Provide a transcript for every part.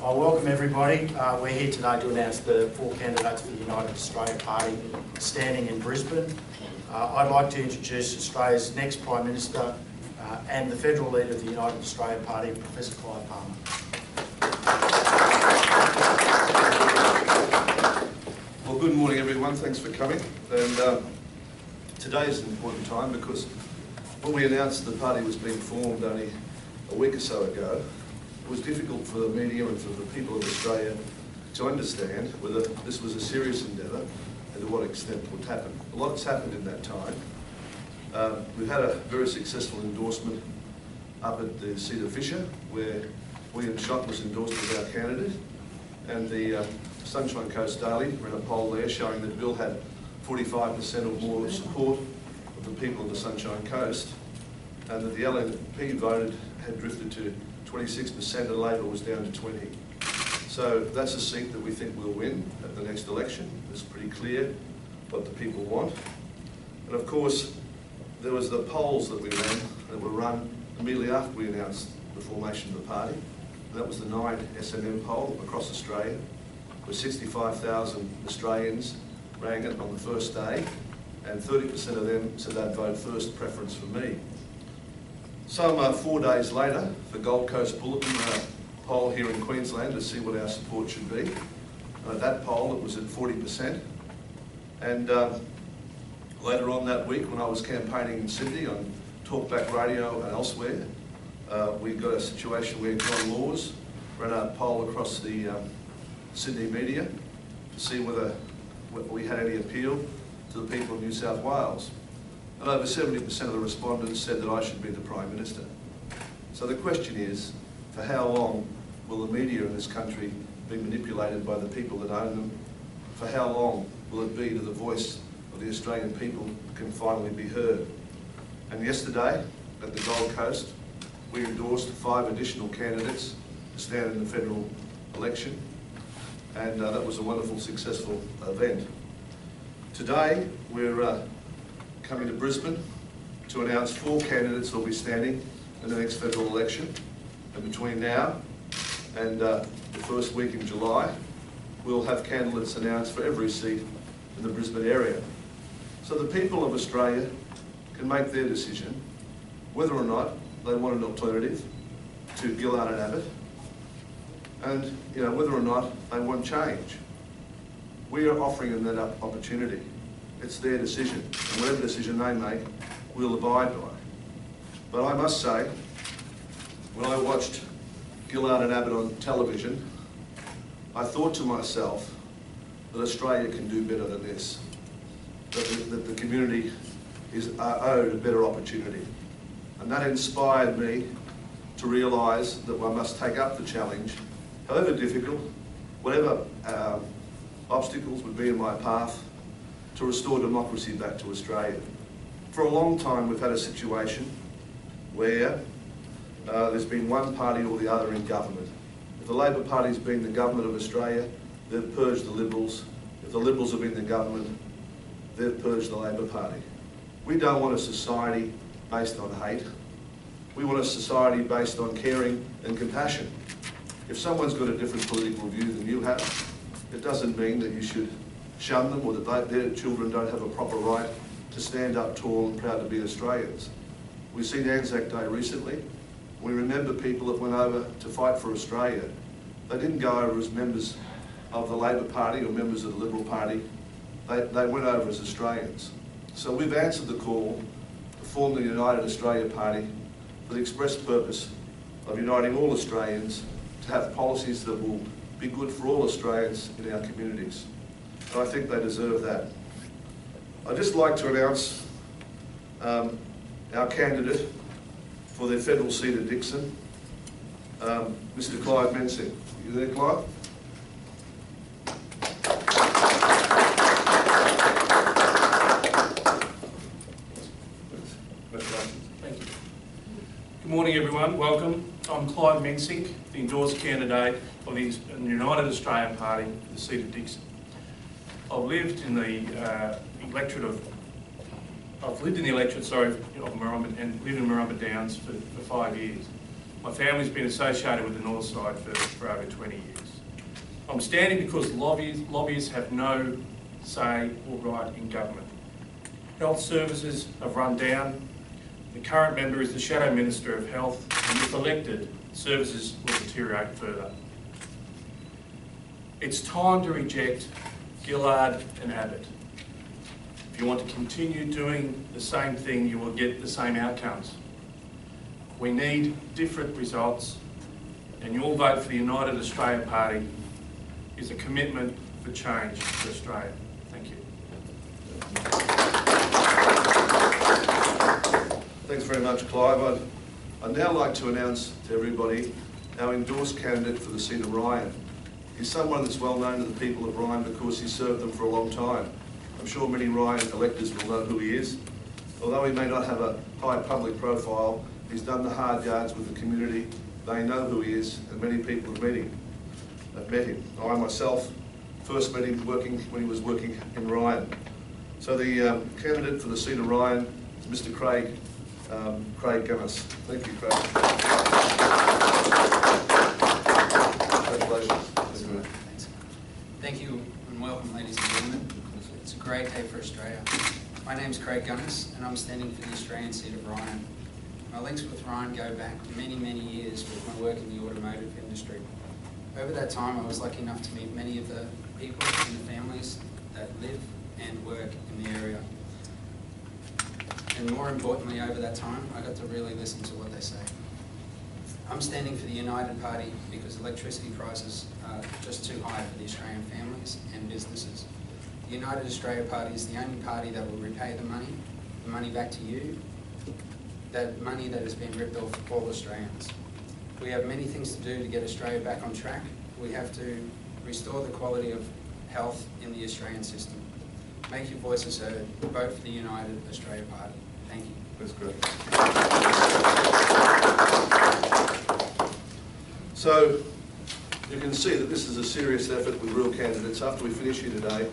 I welcome everybody. We're here today to announce the 4 candidates for the United Australia Party standing in Brisbane. I'd like to introduce Australia's next Prime Minister and the Federal Leader of the United Australia Party, Professor Clive Palmer. Well, good morning everyone, thanks for coming. And today is an important time because when we announced the party was being formed only a week or so ago, it was difficult for the media and for the people of Australia to understand whether this was a serious endeavour and to what extent would happen. A lot has happened in that time. We've had a very successful endorsement up at the seat of Fisher, where William Schott was endorsed as our candidate, and the Sunshine Coast Daily ran a poll there showing that Bill had 45% or more support of the people of the Sunshine Coast, and that the LNP voted had drifted to 26% and Labor was down to 20. So that's a seat that we think we'll win at the next election. It's pretty clear what the people want. And of course, there was the polls that we ran that were run immediately after we announced the formation of the party. And that was the 9 SMM poll across Australia, where 65,000 Australians rang it on the first day, and 30% of them said they'd vote first preference for me. Some 4 days later, the Gold Coast Bulletin ran a poll here in Queensland to see what our support should be. And at that poll, it was at 40%. And later on that week, when I was campaigning in Sydney on Talkback Radio and elsewhere, we got a situation where John Laws ran a poll across the Sydney media to see whether we had any appeal to the people of New South Wales. And over 70% of the respondents said that I should be the Prime Minister. So the question is, for how long will the media in this country be manipulated by the people that own them? For how long will it be that the voice of the Australian people can finally be heard? And yesterday, at the Gold Coast, we endorsed 5 additional candidates to stand in the federal election, and that was a wonderful, successful event. Today, we're coming to Brisbane to announce 4 candidates who will be standing in the next federal election. And between now and the first week in July, we'll have candidates announced for every seat in the Brisbane area. So the people of Australia can make their decision whether or not they want an alternative to Gillard and Abbott, and whether or not they want change. We are offering them that opportunity. It's their decision, and whatever decision they make, we'll abide by. But I must say, when I watched Gillard and Abbott on television, I thought to myself that Australia can do better than this, that the community is owed a better opportunity. And that inspired me to realise that I must take up the challenge, however difficult, whatever obstacles would be in my path, to restore democracy back to Australia. For a long time we've had a situation where there's been one party or the other in government. If the Labor Party's been the government of Australia, they've purged the Liberals. If the Liberals have been the government, they've purged the Labor Party. We don't want a society based on hate. We want a society based on caring and compassion. If someone's got a different political view than you have, it doesn't mean that you should shun them or that their children don't have a proper right to stand up tall and proud to be Australians. We've seen Anzac Day recently. We remember people that went over to fight for Australia. They didn't go over as members of the Labor Party or members of the Liberal Party. They went over as Australians. So we've answered the call to form the United Australia Party for the express purpose of uniting all Australians to have policies that will be good for all Australians in our communities. And I think they deserve that. I'd just like to announce our candidate for the federal seat of Dixon, Mr. Clive Mensing. You there, Clive? Thank you. Good morning, everyone. Welcome. I'm Clive Mensing, the endorsed candidate of the United Australian Party for the seat of Dixon. I've lived in the electorate of Murrumba and lived in Murrumba Downs for 5 years. My family's been associated with the North Side for over 20 years. I'm standing because lobbyists have no say or right in government. Health services have run down. The current member is the Shadow Minister of Health, and if elected, services will deteriorate further. It's time to reject Gillard and Abbott. If you want to continue doing the same thing, you will get the same outcomes. We need different results, and your vote for the United Australia Party is a commitment for change for Australia. Thank you. Thanks very much, Clive. I'd now like to announce to everybody our endorsed candidate for the seat of Ryan. He's someone that's well known to the people of Ryan because he served them for a long time. I'm sure many Ryan electors will know who he is. Although he may not have a high public profile, he's done the hard yards with the community. They know who he is, and many people have met him. I myself first met him when he was working in Ryan. So the candidate for the seat of Ryan is Mr. Craig Gunnis. Thank you, Craig. Congratulations. Thanks. Thank you and welcome, ladies and gentlemen. It's a great day for Australia. My name's Craig Gunnis and I'm standing for the Australian seat of Ryan. My links with Ryan go back many, many years with my work in the automotive industry. Over that time, I was lucky enough to meet many of the people and the families that live and work in the area. And more importantly, over that time, I got to really listen to what they say. I'm standing for the United Party because electricity prices are just too high for the Australian families and businesses. The United Australia Party is the only party that will repay the money back to you, that money that has been ripped off all Australians. We have many things to do to get Australia back on track. We have to restore the quality of health in the Australian system. Make your voices heard. Vote for the United Australia Party. Thank you. That's great. So you can see that this is a serious effort with real candidates. After we finish here today,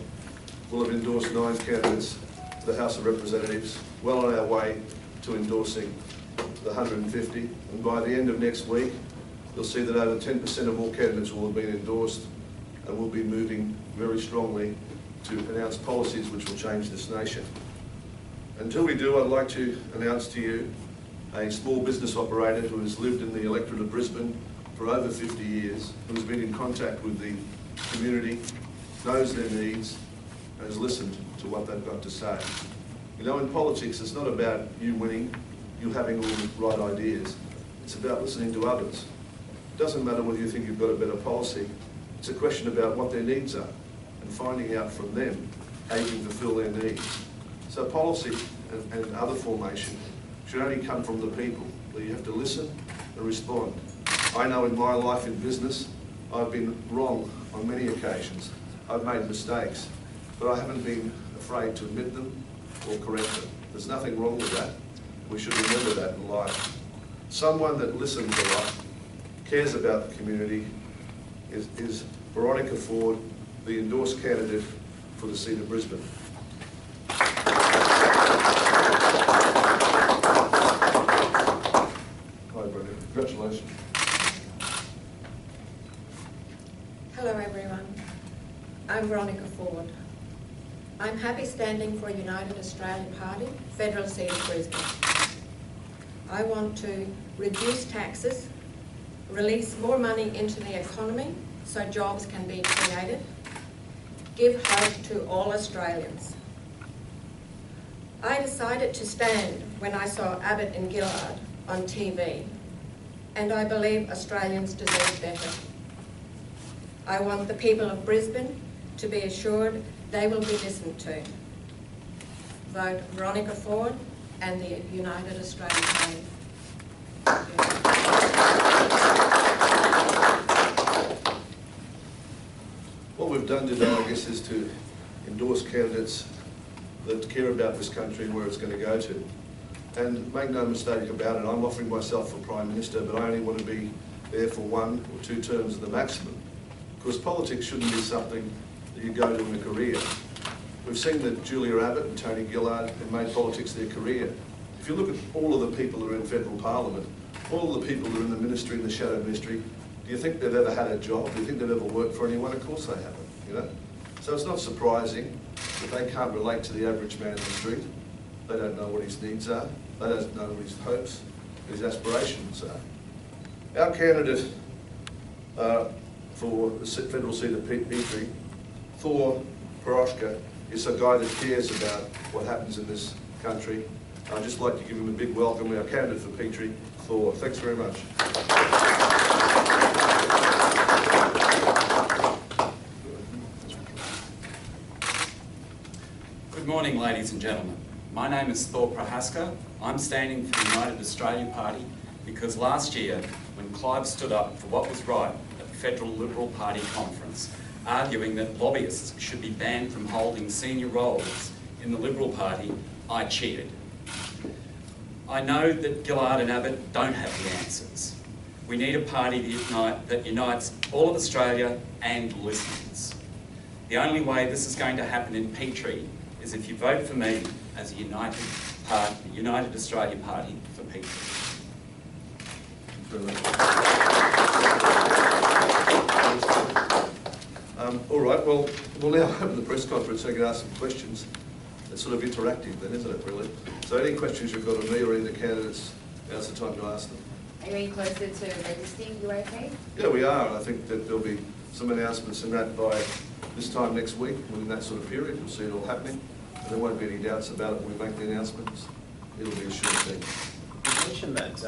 we'll have endorsed 9 candidates to the House of Representatives, well on our way to endorsing the 150. And by the end of next week, you'll see that over 10% of all candidates will have been endorsed, and we'll be moving very strongly to announce policies which will change this nation. Until we do, I'd like to announce to you a small business operator who has lived in the electorate of Brisbane for over 50 years, who has been in contact with the community, knows their needs, and has listened to what they've got to say. You know, in politics, it's not about you winning, you having all the right ideas. It's about listening to others. It doesn't matter whether you think you've got a better policy. It's a question about what their needs are and finding out from them how you can fulfil their needs. So policy and other formation should only come from the people, where you have to listen and respond. I know in my life in business, I've been wrong on many occasions. I've made mistakes, but I haven't been afraid to admit them or correct them. There's nothing wrong with that. We should remember that in life. Someone that listens a lot, cares about the community, is Veronica Ford, the endorsed candidate for the seat of Brisbane. Hi, Veronica. Congratulations. Hello everyone, I'm Veronica Ford. I'm happy standing for United Australia Party, federal seat of Brisbane. I want to reduce taxes, release more money into the economy so jobs can be created, give hope to all Australians. I decided to stand when I saw Abbott and Gillard on TV, and I believe Australians deserve better. I want the people of Brisbane to be assured they will be listened to. Vote Veronica Ford and the United Australia Party. What we've done today, I guess, is to endorse candidates that care about this country and where it's going to go to. And make no mistake about it, I'm offering myself for Prime Minister, but I only want to be there for 1 or 2 terms at the maximum. Because politics shouldn't be something that you go to in a career. We've seen that Julia Abbott and Tony Gillard have made politics their career. If you look at all of the people who are in federal parliament, all the people that are in the ministry, in the shadow ministry, do you think they've ever had a job? Do you think they've ever worked for anyone? Of course they haven't, you know. So it's not surprising that they can't relate to the average man in the street. They don't know what his needs are. They don't know what his hopes, his aspirations are. Our candidate for the federal seat of Petrie, Thor Poroshka, is a guy that cares about what happens in this country. I'd just like to give him a big welcome, our candidate for Petrie, Thor. Thanks very much. Good morning, ladies and gentlemen. My name is Thor Prohaska. I'm standing for the United Australia Party because last year, when Clive stood up for what was right at the Federal Liberal Party conference, arguing that lobbyists should be banned from holding senior roles in the Liberal Party, I cheered. I know that Gillard and Abbott don't have the answers. We need a party that unites all of Australia and listens. The only way this is going to happen in Petrie is if you vote for me as a United Australia Party for Petrie. All right, well, we'll now open the press conference so you can ask some questions. It's sort of interactive then, isn't it, really? So any questions you've got of me or any of the candidates, now's the time to ask them. Are you any closer to registering UAP? Yeah, we are. I think that there'll be some announcements in that by this time next week, within that sort of period. You'll see it all happening. And there won't be any doubts about it when we make the announcements. It'll be a sure thing. You mentioned that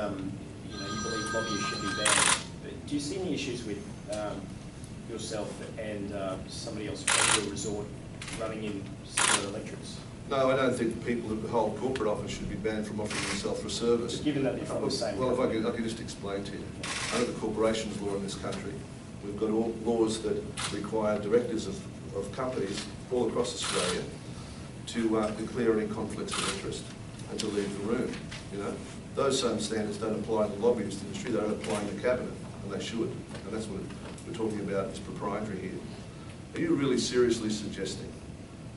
you believe lobbyists should be banned, but do you see any issues with yourself and somebody else from your resort running in similar electorates? No, I don't think people who hold corporate office should be banned from offering themselves for service. But given that they're from the same well, if I could just explain to you. Under the corporations law in this country, we've got all laws that require directors of companies all across Australia to declare any conflicts of interest and to leave the room. You know, those same standards don't apply in the lobbyist industry. They don't apply in the cabinet, and they should. And that's what we're talking about. It's proprietary here. Are you really seriously suggesting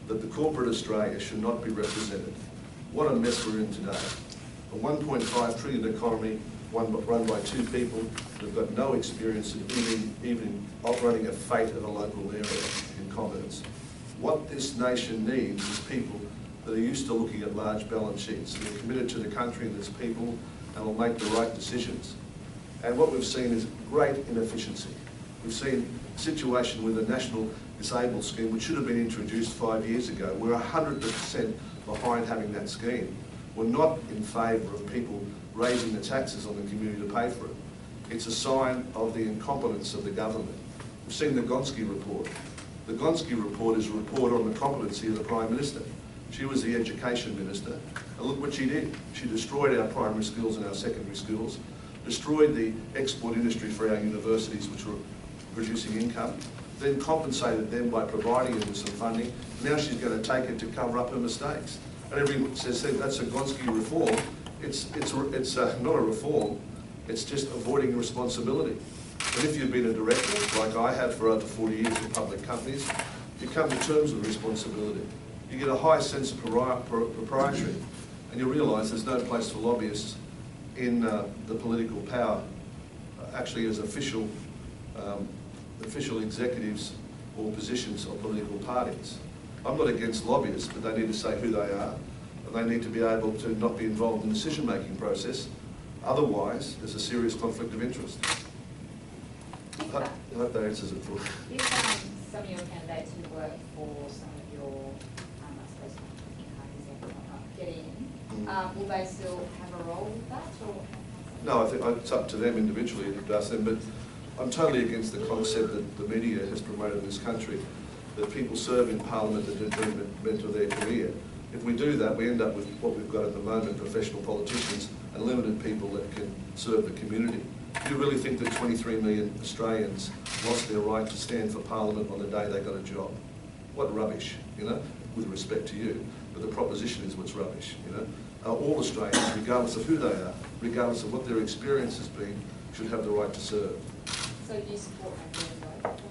that the corporate Australia should not be represented? What a mess we're in today. A 1.5 trillion economy run by two people who've got no experience in even operating a fate of a local area in competence. What this nation needs is people that are used to looking at large balance sheets, that are committed to the country and its people and will make the right decisions. And what we've seen is great inefficiency. We've seen a situation with the National Disabled Scheme, which should have been introduced 5 years ago. We're 100% behind having that scheme. We're not in favour of people raising the taxes on the community to pay for it. It's a sign of the incompetence of the government. We've seen the Gonski report. The Gonski report is a report on the competency of the Prime Minister. She was the Education Minister, and look what she did. She destroyed our primary schools and our secondary schools, destroyed the export industry for our universities, which were producing income, then compensated them by providing them with some funding. Now she's going to take it to cover up her mistakes. And everyone says that's a Gonski reform. It's not a reform. It's just avoiding responsibility. And if you've been a director, like I have for over 40 years in public companies, you come to terms with responsibility. You get a high sense of propriety, and you realise there's no place for lobbyists in the political power, actually as official executives or positions of political parties. I'm not against lobbyists, but they need to say who they are, and they need to be able to not be involved in the decision-making process. Otherwise, there's a serious conflict of interest. I hope that answers it for you. You found some of your candidates who work for some of your, I suppose, parties that not get in. Will they still have a role with that? Or? No, I think it's up to them individually to ask them, but I'm totally against the concept that the media has promoted in this country, that people serve in Parliament that are meant to their career. If we do that, we end up with what we've got at the moment, professional politicians and limited people that can serve the community. Do you really think that 23 million Australians lost their right to stand for Parliament on the day they got a job? What rubbish, you know, with respect to you. But the proposition is what's rubbish, you know. All Australians, regardless of who they are, regardless of what their experience has been, should have the right to serve. So do you support doing both?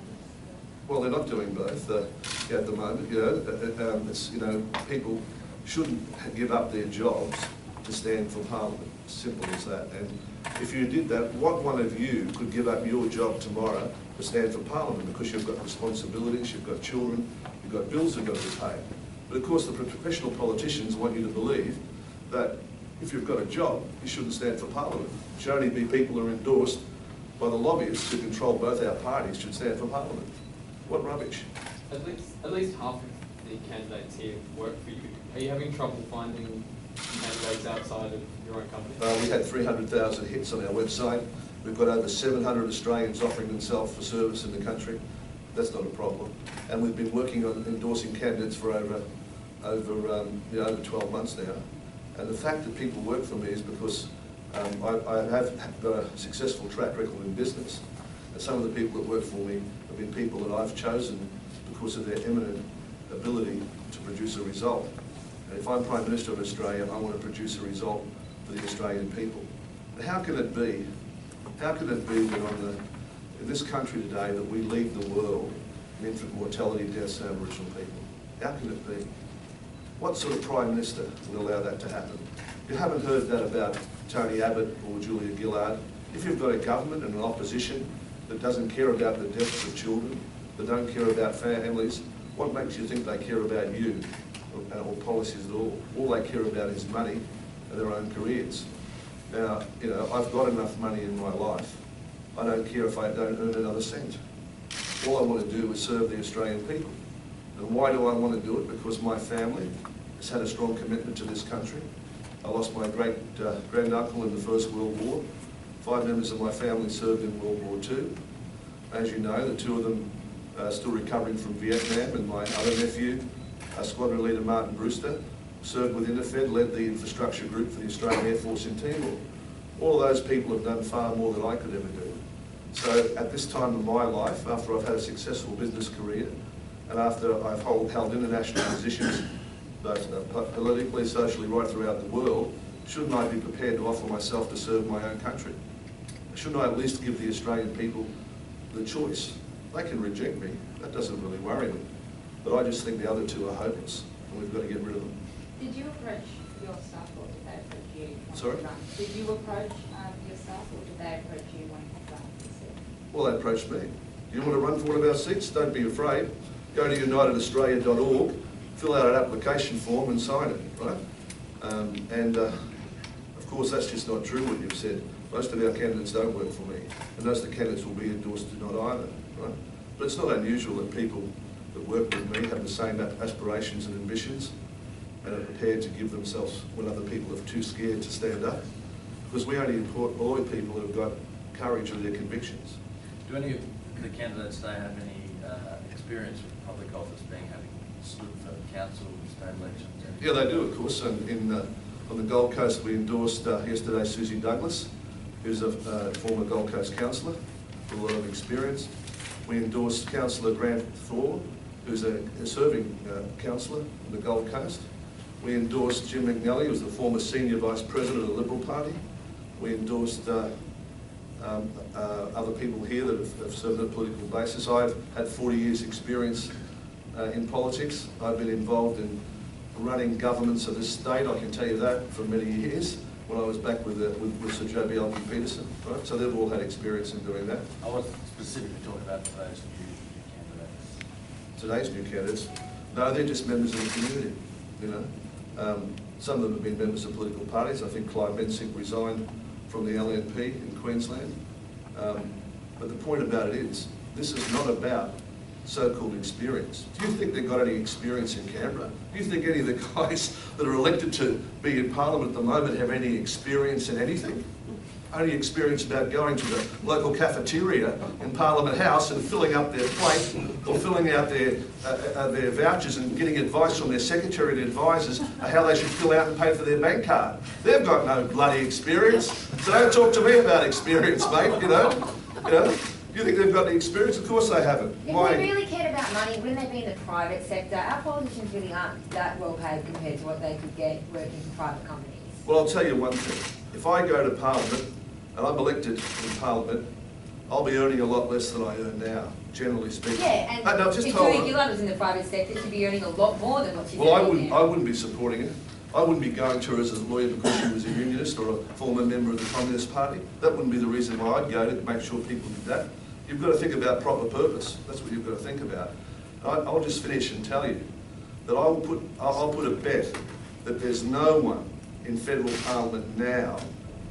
Well, they're not doing both at the moment. You know, it's, you know, people shouldn't give up their jobs to stand for Parliament. Simple as that. And if you did that, what one of you could give up your job tomorrow to stand for Parliament because you've got responsibilities, you've got children, you've got bills you've got to pay. But of course the professional politicians want you to believe that if you've got a job, you shouldn't stand for Parliament. It should only be people who are endorsed by the lobbyists who control both our parties should stand for Parliament. What rubbish. At least half of the candidates here work for you. Are you having trouble finding candidates outside of your own company? We had 300,000 hits on our website. We've got over 700 Australians offering themselves for service in the country. That's not a problem. And we've been working on endorsing candidates for over 12 months now. And the fact that people work for me is because I have got a successful track record in business. And some of the people that work for me have been people that I've chosen because of their eminent ability to produce a result. And if I'm Prime Minister of Australia, I want to produce a result for the Australian people. And how can it be that in this country today that we lead the world in infant mortality deaths in Aboriginal people? How can it be? What sort of Prime Minister would allow that to happen? You haven't heard that about Tony Abbott or Julia Gillard. If you've got a government and an opposition that doesn't care about the deaths of children, that don't care about families, what makes you think they care about you or policies at all? All they care about is money and their own careers. Now, you know, I've got enough money in my life. I don't care if I don't earn another cent. All I want to do is serve the Australian people. And why do I want to do it? Because my family has had a strong commitment to this country. I lost my great-granduncle in the First World War. 5 members of my family served in World War II. As you know, the 2 of them are still recovering from Vietnam, and my other nephew, Squadron Leader Martin Brewster, served with INIFED, led the infrastructure group for the Australian Air Force in Timor. All of those people have done far more than I could ever do. So at this time of my life, after I've had a successful business career, and after I've held international positions, both politically, socially, right throughout the world, shouldn't I be prepared to offer myself to serve my own country? Shouldn't I at least give the Australian people the choice? They can reject me, that doesn't really worry me. But I just think the other 2 are hopeless, and we've got to get rid of them. Did you approach your staff or did they approach you? Sorry? Did you approach your staff or did they approach you when you ran for the seat? Well, they approached me. You want to run for one of our seats? Don't be afraid. Go to unitedaustralia.org, fill out an application form and sign it, right? Of course, that's just not true what you've said. Most of our candidates don't work for me, and most of the candidates will be endorsed do not either, right? But it's not unusual that people that work with me have the same aspirations and ambitions and are prepared to give themselves when other people are too scared to stand up. Because we only employ people who have got courage of their convictions. Do any of the candidates today have any experience with public office, having stood for council, state elections? Yeah, they do, of course. And on the Gold Coast, we endorsed yesterday Susie Douglas, who's a former Gold Coast councillor with a lot of experience. We endorsed Councillor Grant Thor, who's a serving councillor on the Gold Coast. We endorsed Jim McNally, who's the former Senior Vice President of the Liberal Party. We endorsed other people here that have served on a political basis. I've had 40 years experience in politics. I've been involved in running governments of this state, I can tell you that, for many years, when I was back with Sir Joe Bjelke-Petersen, right? So they've all had experience in doing that. I was specifically talking about today's new candidates. Today's new candidates? No, they're just members of the community, you know. Some of them have been members of political parties. I think Clive resigned from the LNP in Queensland. But the point about it is, this is not about so-called experience. Do you think they've got any experience in Canberra? Do you think any of the guys that are elected to be in Parliament at the moment have any experience in anything? Only experience about going to the local cafeteria in Parliament House and filling up their plate or filling out their vouchers and getting advice from their secretary and advisors how they should fill out and pay for their bank card. They've got no bloody experience. So don't talk to me about experience, mate, you know. You think they've got the experience? Of course they haven't. If they really cared about money, wouldn't they be in the private sector? Our politicians really aren't that well paid compared to what they could get working for private companies. Well, I'll tell you one thing. If I go to Parliament and I'm elected in Parliament, I'll be earning a lot less than I earn now, generally speaking. Yeah, and no, just if hold Julia on. Gillard was in the private sector, she'd be earning a lot more than what she's Well, earning now. I wouldn't be supporting it. I wouldn't be going to her as a lawyer because she was a unionist or a former member of the Communist Party. That wouldn't be the reason why I'd go, to make sure people did that. You've got to think about proper purpose. That's what you've got to think about. I'll just finish and tell you that I'll put a bet that there's no one in federal parliament now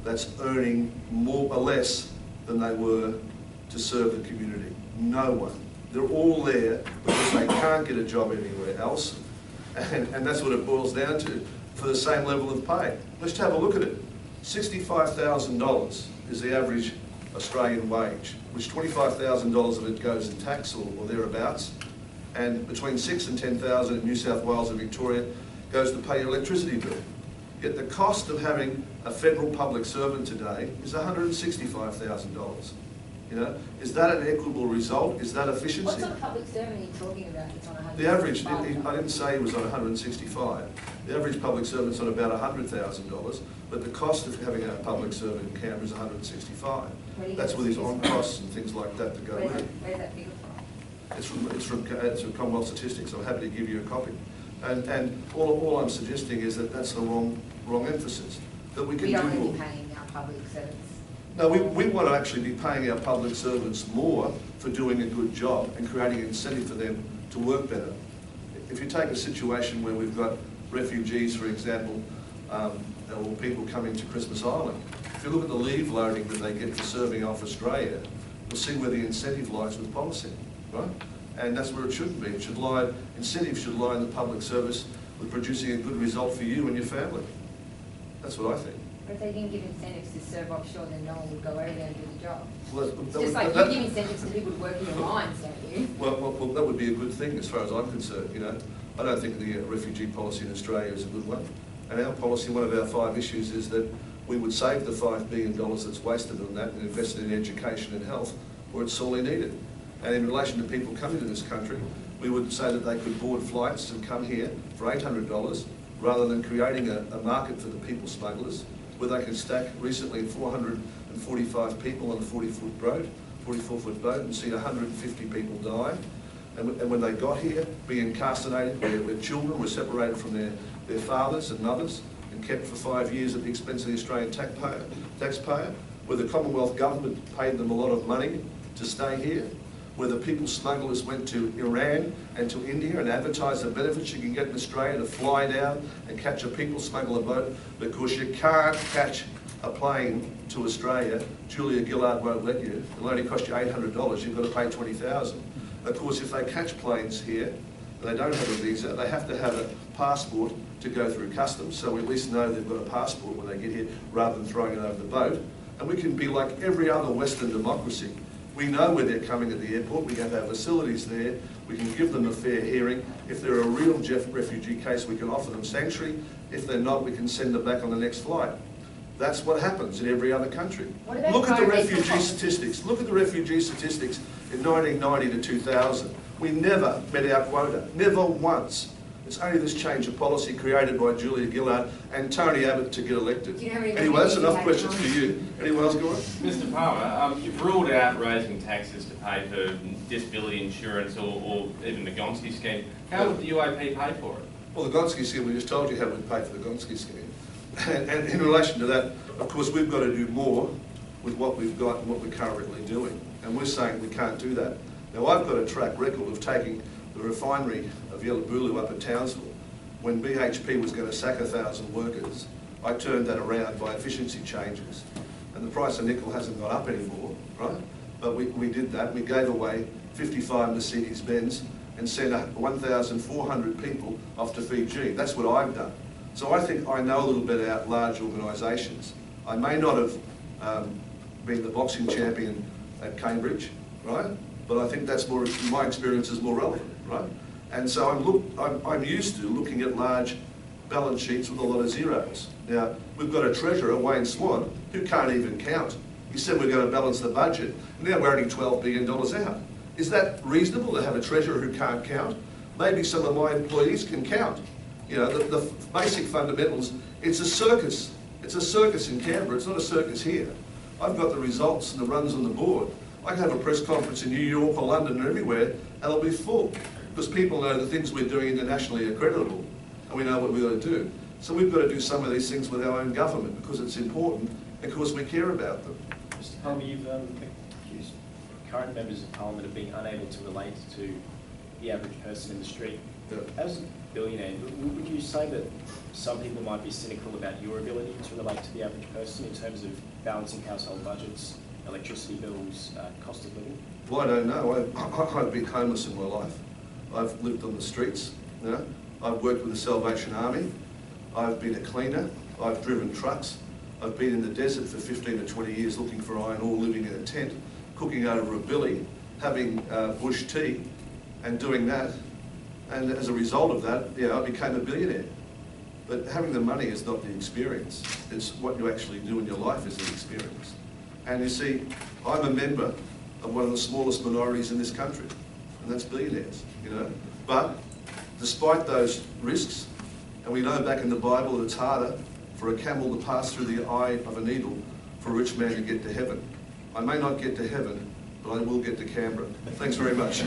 that's earning more or less than they were to serve the community. No one. They're all there because they can't get a job anywhere else, and that's what it boils down to, for the same level of pay. Let's have a look at it. $65,000 is the average Australian wage, which $25,000 of it goes in tax or thereabouts, and between $6,000 and $10,000 in New South Wales and Victoria goes to pay your electricity bill. Yet the cost of having a federal public servant today is $165,000. You know, is that an equitable result? Is that efficiency? What sort of public servant are you talking about that's on 165? The average, I didn't say he was on 165. The average public servant's on about $100,000, but the cost of having a public servant in Canberra is 165. That's with his on-costs and things like that to go with it. Where's that figure from? It's from Commonwealth Statistics. I'm happy to give you a copy. And all I'm suggesting is that that's the wrong emphasis. That we can We do don't want to more. be paying our public servants. No, we want to actually be paying our public servants more for doing a good job and creating an incentive for them to work better. If you take a situation where we've got refugees, for example, or people coming to Christmas Island, if you look at the leave loading that they get for serving off Australia, you'll see where the incentive lies with policy, right? And that's where it shouldn't be. It should lie, incentive should lie in the public service with producing a good result for you and your family. That's what I think. But if they didn't give incentives to serve offshore, then no one would go over there and do the job. Well, It's just like you give incentives to people who work in the mines, don't you? Well, that would be a good thing as far as I'm concerned, you know. I don't think the refugee policy in Australia is a good one. And our policy, one of our 5 issues is that we would save the $5 billion that's wasted on that and invest it in education and health where it's sorely needed. And in relation to people coming to this country, we would say that they could board flights and come here for $800 rather than creating a market for the people smugglers where they can stack recently 445 people on a 44-foot boat and see 150 people die. And when they got here, be incarcerated, where children were separated from their fathers and mothers and kept for 5 years at the expense of the Australian taxpayer, where the Commonwealth government paid them a lot of money to stay here, where the people smugglers went to Iran and to India and advertised the benefits you can get in Australia to fly down and catch a people smuggler boat, because you can't catch a plane to Australia. Julia Gillard won't let you. It'll only cost you $800. You've got to pay $20,000. Of course, if they catch planes here and they don't have a visa, they have to have a passport to go through customs, so we at least know they've got a passport when they get here rather than throwing it over the boat. And we can be like every other Western democracy. We know where they're coming at the airport. We have our facilities there. We can give them a fair hearing. If they're a real refugee case, we can offer them sanctuary. If they're not, we can send them back on the next flight. That's what happens in every other country. Look at the refugee statistics. Look at the refugee statistics in 1990 to 2000. We never met our quota, never once. It's only this change of policy created by Julia Gillard and Tony Abbott to get elected. Anyway, that's enough questions for you. Anyone else go on? Mr Palmer, you've ruled out raising taxes to pay for disability insurance or even the Gonski scheme. How would the UAP pay for it? Well, the Gonski scheme, we just told you how we'd pay for the Gonski scheme. And in relation to that, of course, we've got to do more with what we've got and what we're currently doing. And we're saying we can't do that. Now, I've got a track record of taking the refinery of Yellabulu up at Townsville. When BHP was going to sack 1,000 workers, I turned that around by efficiency changes. And the price of nickel hasn't gone up anymore, right? But we did that. We gave away 55 Mercedes-Benz and sent 1,400 people off to Fiji. That's what I've done. So I think I know a little bit about large organisations. I may not have been the boxing champion at Cambridge, right? But I think that's more, my experience is more relevant, right? And so I'm used to looking at large balance sheets with a lot of zeros. Now, we've got a treasurer, Wayne Swan, who can't even count. He said we're going to balance the budget, and now we're only $12 billion out. Is that reasonable to have a treasurer who can't count? Maybe some of my employees can count. You know, the basic fundamentals, it's a circus. It's a circus in Canberra, it's not a circus here. I've got the results and the runs on the board. I can have a press conference in New York or London or everywhere, and it'll be full, because people know the things we're doing internationally are creditable, and we know what we've got to do. So we've got to do some of these things with our own government because it's important and because we care about them. Mr. Palmer, you've accused current members of Parliament of being unable to relate to the average person in the street. Yeah. As a billionaire, would you say that some people might be cynical about your ability to relate to the average person in terms of balancing household budgets, electricity bills, cost of living? Well, I don't know. I've been homeless in my life. I've lived on the streets. You know? I've worked with the Salvation Army. I've been a cleaner. I've driven trucks. I've been in the desert for 15 to 20 years looking for iron ore, living in a tent, cooking over a billy, having bush tea and doing that. And as a result of that, yeah, I became a billionaire. But having the money is not the experience. It's what you actually do in your life is the experience. And you see, I'm a member of one of the smallest minorities in this country, and that's billionaires, you know. But despite those risks, and we know back in the Bible that it's harder for a camel to pass through the eye of a needle for a rich man to get to heaven. I may not get to heaven, but I will get to Canberra. Thanks very much.